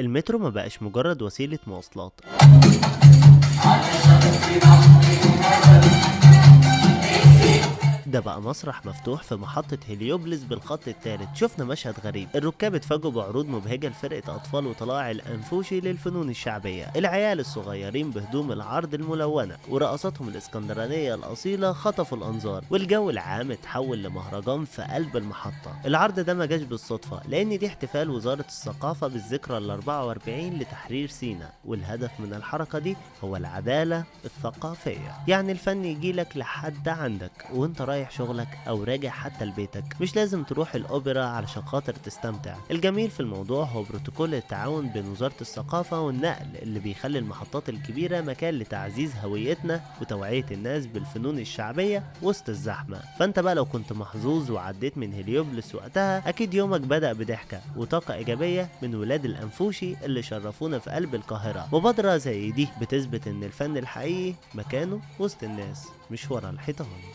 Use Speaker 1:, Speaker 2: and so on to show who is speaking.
Speaker 1: المترو ما بقاش مجرد وسيلة مواصلات، ده بقى مسرح مفتوح في محطة هليوبلس بالخط الثالث. شفنا مشهد غريب، الركاب اتفاجئوا بعروض مبهجة لفرقة أطفال وطلائع الأنفوشي للفنون الشعبية. العيال الصغيرين بهدوم العرض الملونة ورقصاتهم الإسكندرانية الأصيلة خطفوا الأنظار، والجو العام اتحول لمهرجان في قلب المحطة. العرض ده ما جاش بالصدفة، لأن دي احتفال وزارة الثقافة بالذكرى ال 44 لتحرير سيناء، والهدف من الحركة دي هو العدالة الثقافية. يعني الفن يجيلك لحد عندك وانت رايح شغلك او راجع حتى لبيتك، مش لازم تروح الاوبرا علشان خاطر تستمتع. الجميل في الموضوع هو بروتوكول التعاون بين وزارة الثقافة والنقل اللي بيخلي المحطات الكبيرة مكان لتعزيز هويتنا وتوعية الناس بالفنون الشعبية وسط الزحمة. فانت بقى لو كنت محظوظ وعديت من هليوبلس وقتها، اكيد يومك بدأ بضحكة وطاقة ايجابية من ولاد الانفوشي اللي شرفونا في قلب القاهرة. مبادرة زي دي بتثبت ان الفن الحقيقي مكانه وسط الناس مش ورا الحيطان.